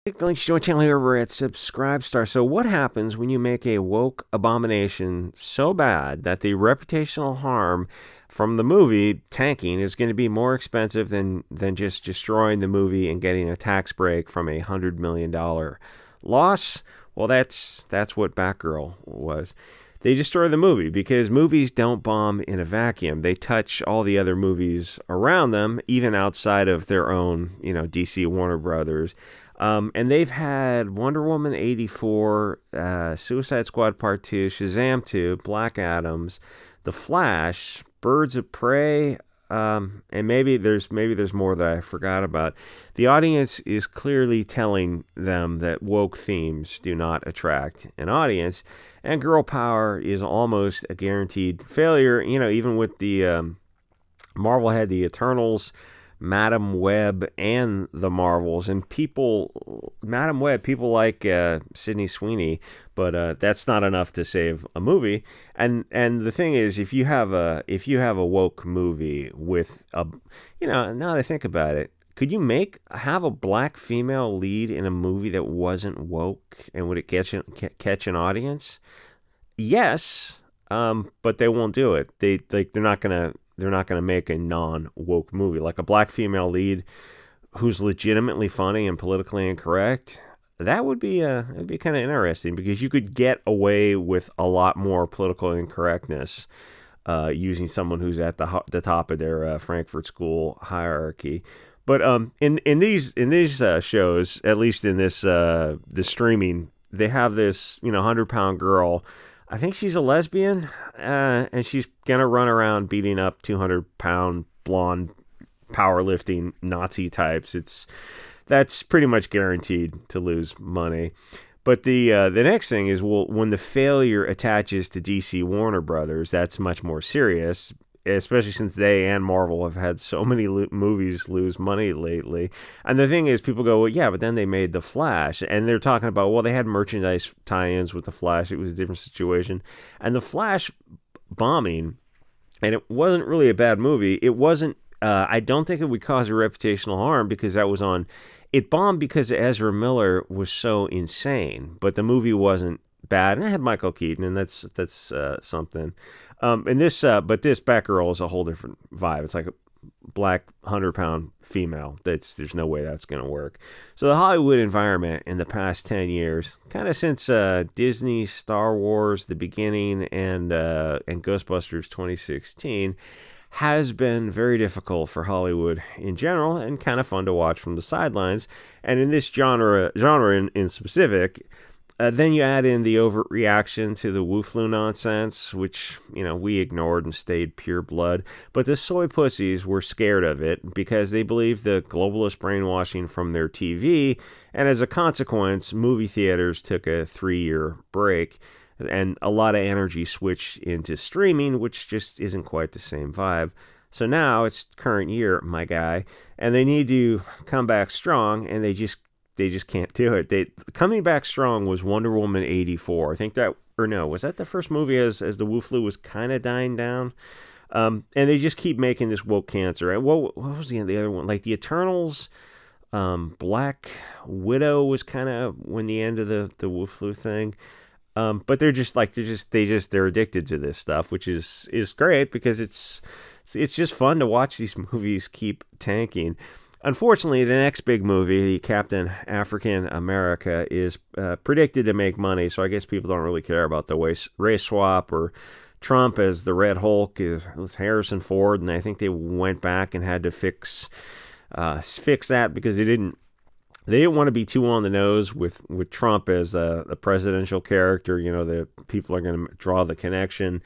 The link to join channel here over at SubScribestar. So what happens when you make a woke abomination so bad that the reputational harm from the movie tanking is going to be more expensive than just destroying the movie and getting a tax break from $100 million loss? Well, that's what Batgirl was. They destroy the movie because movies don't bomb in a vacuum. They touch all the other movies around them, even outside of their own, DC Warner Brothers. And they've had Wonder Woman 84, Suicide Squad Part 2, Shazam 2, Black Adams, The Flash, Birds of Prey, and maybe there's more that I forgot about. The audience is clearly telling them that woke themes do not attract an audience, and girl power is almost a guaranteed failure. Even with the Marvel had the Eternals, Madam Web, and the Marvels, and Madam Web, people like Sydney Sweeney, but that's not enough to save a movie. And the thing is, if you have a woke movie with now that I think about it, could you have a black female lead in a movie that wasn't woke, and would it catch an audience? Yes, but they won't do it. They're not gonna make a non-woke movie like a black female lead who's legitimately funny and politically incorrect. That would be it'd be kind of interesting because you could get away with a lot more political incorrectness using someone who's at the top of their Frankfurt School hierarchy. But in these shows, at least in this the streaming, they have this 100-pound girl. I think she's a lesbian, and she's gonna run around beating up 200-pound blonde powerlifting Nazi types. That's pretty much guaranteed to lose money. But the next thing is, well, when the failure attaches to DC Warner Brothers, that's much more serious, especially since they and Marvel have had so many movies lose money lately. And the thing is, people go, well, yeah, but then they made The Flash. And they're talking about, well, they had merchandise tie-ins with The Flash. It was a different situation. And The Flash bombing, and it wasn't really a bad movie. It wasn't, I don't think it would cause a reputational harm because that was on, it bombed because Ezra Miller was so insane. But the movie wasn't bad. And it had Michael Keaton, and that's something. But this Batgirl is a whole different vibe. It's like a black 100-pound female. There's no way that's going to work. So the Hollywood environment in the past 10 years, kind of since Disney, Star Wars, the beginning, and Ghostbusters 2016, has been very difficult for Hollywood in general, and kind of fun to watch from the sidelines. And in this genre in specific. Then you add in the overreaction to the Wu Flu nonsense, which, we ignored and stayed pure blood. But the soy pussies were scared of it because they believed the globalist brainwashing from their TV. And as a consequence, movie theaters took a 3-year break. And a lot of energy switched into streaming, which just isn't quite the same vibe. So now it's current year, my guy. And they need to come back strong, and they just can't do it. Coming back strong was Wonder Woman 84. I think was that the first movie as the Wu Flu was kind of dying down? And they just keep making this woke cancer. And what was the other one? Like the Eternals, Black Widow was kind of when the end of the Wu Flu thing. But they're addicted to this stuff, which is great because it's just fun to watch these movies keep tanking. Unfortunately, the next big movie, the Captain African America, is predicted to make money, so I guess people don't really care about the race swap or Trump as the Red Hulk is Harrison Ford, and I think they went back and had to fix that because they didn't want to be too on the nose with Trump as the presidential character. The people are going to draw the connection.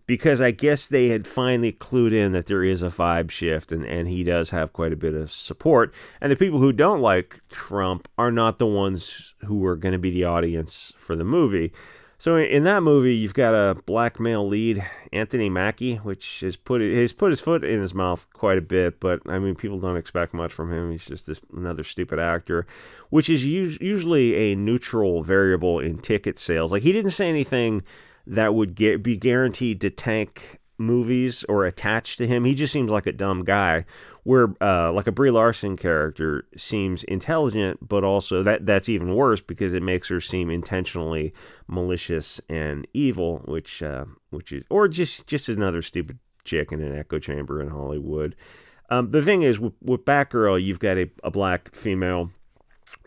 Because I guess they had finally clued in that there is a vibe shift, and he does have quite a bit of support. And the people who don't like Trump are not the ones who are going to be the audience for the movie. So in that movie, you've got a black male lead, Anthony Mackie, which has put his foot in his mouth quite a bit. But I mean, people don't expect much from him. He's just another stupid actor, which is usually a neutral variable in ticket sales. Like, he didn't say anything that would be guaranteed to tank movies or attached to him. He just seems like a dumb guy. Where like a Brie Larson character seems intelligent, but also that's even worse because it makes her seem intentionally malicious and evil, which is or just another stupid chick in an echo chamber in Hollywood. The thing is, with Batgirl, you've got a black female,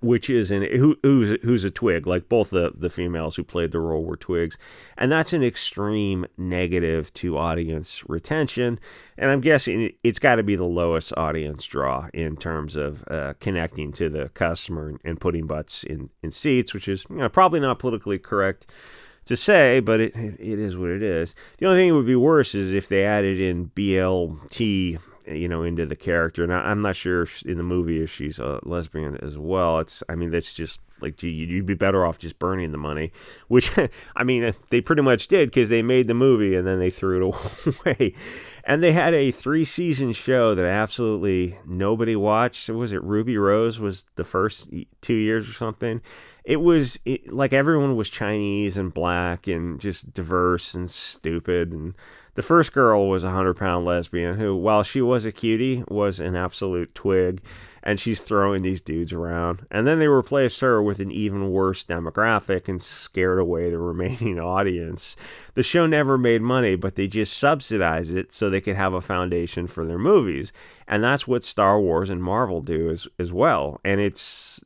which is who's a twig. Like both the females who played the role were twigs, and that's an extreme negative to audience retention. And I'm guessing it's got to be the lowest audience draw in terms of connecting to the customer and putting butts in seats, which is probably not politically correct to say, but it is what it is. The only thing that would be worse is if they added in BLT, into the character. Now, I'm not sure if in the movie if she's a lesbian as well. That's just like, gee, you'd be better off just burning the money, which, they pretty much did because they made the movie and then they threw it away. And they had a 3-season show that absolutely nobody watched. So was it Ruby Rose was the first 2 years or something? Like everyone was Chinese and black and just diverse and stupid. And the first girl was a 100-pound lesbian who, while she was a cutie, was an absolute twig, and she's throwing these dudes around. And then they replaced her with an even worse demographic and scared away the remaining audience. The show never made money, but they just subsidized it so they could have a foundation for their movies. And that's what Star Wars and Marvel do as well. And it's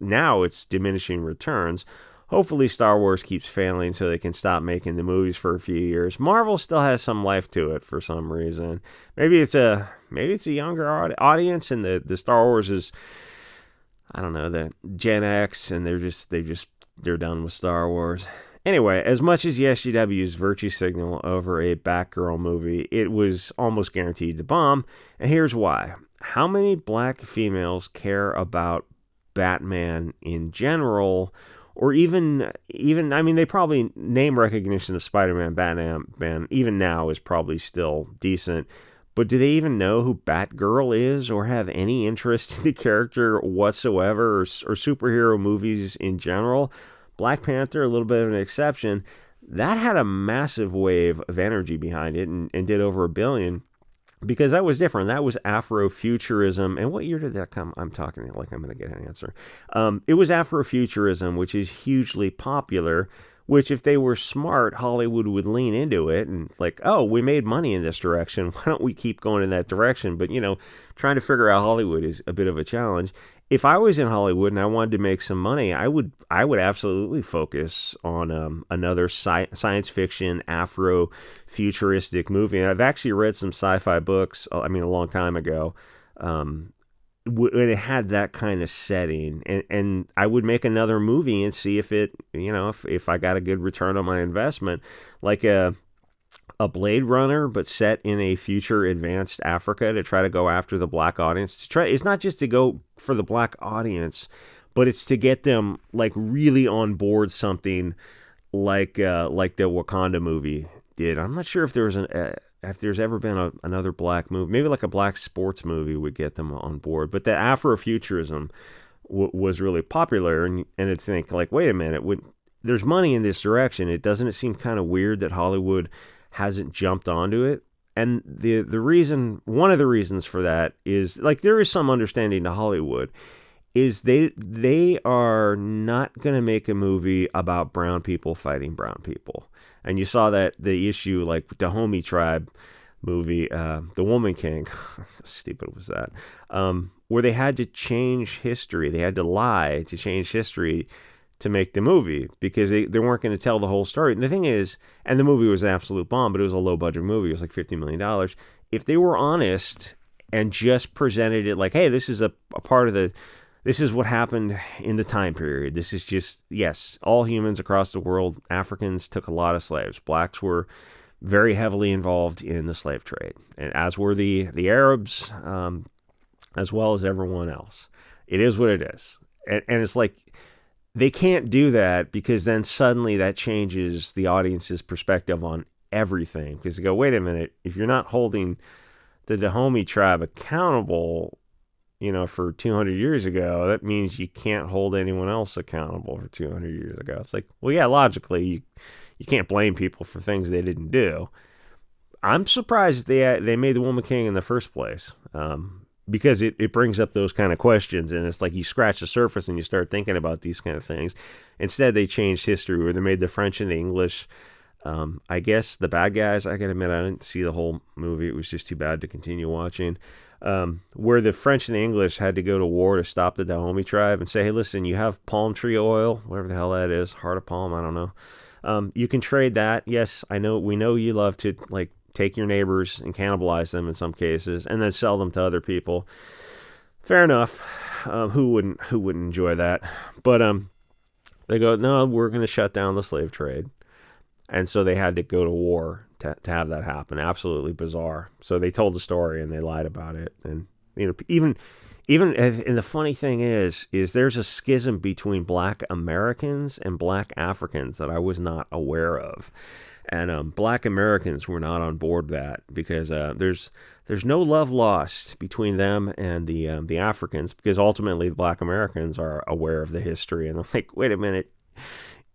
diminishing returns. Hopefully Star Wars keeps failing so they can stop making the movies for a few years. Marvel still has some life to it for some reason. Maybe it's a younger audience, and the Star Wars is, I don't know, the Gen X, and they're done with Star Wars. Anyway, as much as the SJW's virtue signal over a Batgirl movie, it was almost guaranteed to bomb, and here's why. How many black females care about Batman in general? Or even, they probably name recognition of Spider-Man, Batman, even now is probably still decent. But do they even know who Batgirl is or have any interest in the character whatsoever or superhero movies in general? Black Panther, a little bit of an exception. That had a massive wave of energy behind it and did over $1 billion. Because that was different. That was Afrofuturism. And what year did that come? I'm talking like I'm going to get an answer. It was Afrofuturism, which is hugely popular, which if they were smart, Hollywood would lean into it and like, oh, we made money in this direction. Why don't we keep going in that direction? But, trying to figure out Hollywood is a bit of a challenge. If I was in Hollywood and I wanted to make some money, I would absolutely focus on another science fiction Afro-futuristic movie. And I've actually read some sci-fi books. A long time ago, and it had that kind of setting. And I would make another movie and see if it, if I got a good return on my investment, like a Blade Runner, but set in a future advanced Africa to try to go after the black audience. It's not just to go for the black audience, but it's to get them like really on board something like the Wakanda movie did. I'm not sure if there's ever been another black movie, maybe like a black sports movie would get them on board. But the Afrofuturism was really popular, and it's think like, wait a minute, there's money in this direction. Doesn't it seem kind of weird that Hollywood hasn't jumped onto it? And one of the reasons for that is, like, there is some understanding to Hollywood, is they are not going to make a movie about brown people fighting brown people. And you saw that the issue, like the Dahomey tribe movie, The Woman King, how stupid was that, where they had to change history. They had to lie to change history to make the movie because they weren't going to tell the whole story. And the thing is, and the movie was an absolute bomb, but it was a low budget movie. It was like $50 million. If they were honest and just presented it like, hey, this is a part of this is what happened in the time period. This is just, yes, all humans across the world, Africans took a lot of slaves. Blacks were very heavily involved in the slave trade, and as were the Arabs, as well as everyone else. It is what it is. And it's like, they can't do that because then suddenly that changes the audience's perspective on everything. Because they go, wait a minute, if you're not holding the Dahomey tribe accountable, for 200 years ago, that means you can't hold anyone else accountable for 200 years ago. It's like, well, yeah, logically, you can't blame people for things they didn't do. I'm surprised they made the woman king in the first place. Because it brings up those kind of questions, and it's like you scratch the surface and you start thinking about these kind of things. Instead, they changed history, where they made the French and the English, I guess, the bad guys. I gotta admit, I didn't see the whole movie. It was just too bad to continue watching. Where the French and the English had to go to war to stop the Dahomey tribe and say, hey, listen, you have palm tree oil, whatever the hell that is, heart of palm, I don't know. You can trade that. Yes, I know. We know you love to like take your neighbors and cannibalize them in some cases, and then sell them to other people. Fair enough. Who wouldn't enjoy that? But they go, no, we're going to shut down the slave trade, and so they had to go to war to have that happen. Absolutely bizarre. So they told the story and they lied about it, and even and the funny thing is there's a schism between Black Americans and Black Africans that I was not aware of. And Black Americans were not on board that because there's no love lost between them and the Africans, because ultimately the Black Americans are aware of the history, and they're like, wait a minute,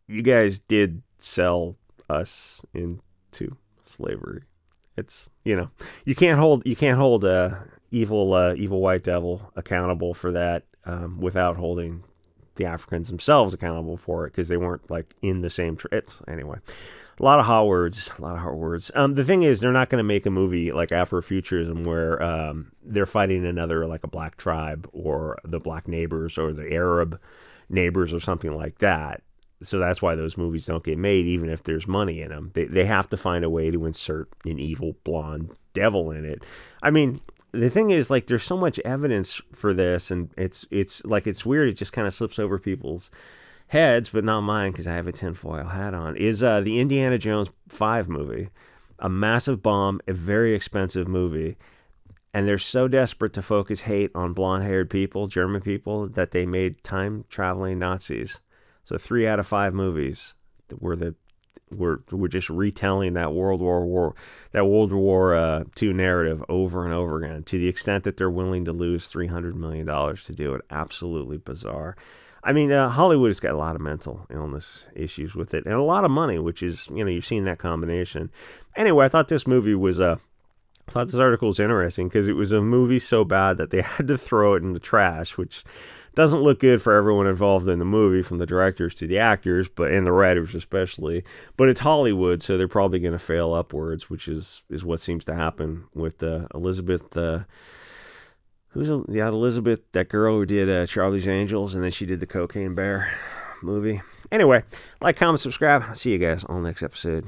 you guys did sell us into slavery. It's, you can't hold evil white devil accountable for that, without holding the Africans themselves accountable for it, because they weren't like in the same anyway. A lot of hot words. A lot of hot words. The thing is, they're not going to make a movie like Afrofuturism where they're fighting another, like a black tribe or the black neighbors or the Arab neighbors or something like that. So that's why those movies don't get made, even if there's money in them. They have to find a way to insert an evil blonde devil in it. I mean, the thing is, like, there's so much evidence for this, and it's like, it's weird. It just kind of slips over people's heads, but not mine because I have a tinfoil hat on, is the Indiana Jones 5 movie. A massive bomb, a very expensive movie. And they're so desperate to focus hate on blonde-haired people, German people, that they made time-traveling Nazis. So 3 out of 5 movies were just retelling that World War II narrative over and over again, to the extent that they're willing to lose $300 million to do it. Absolutely bizarre. I mean, Hollywood has got a lot of mental illness issues with it, and a lot of money, which is, you've seen that combination. Anyway, I thought this article was interesting because it was a movie so bad that they had to throw it in the trash, which doesn't look good for everyone involved in the movie, from the directors to the actors, but and the writers especially. But it's Hollywood, so they're probably going to fail upwards, which is what seems to happen with Elizabeth. Elizabeth, that girl who did Charlie's Angels, and then she did the Cocaine Bear movie. Anyway, like, comment, subscribe. I'll see you guys on the next episode.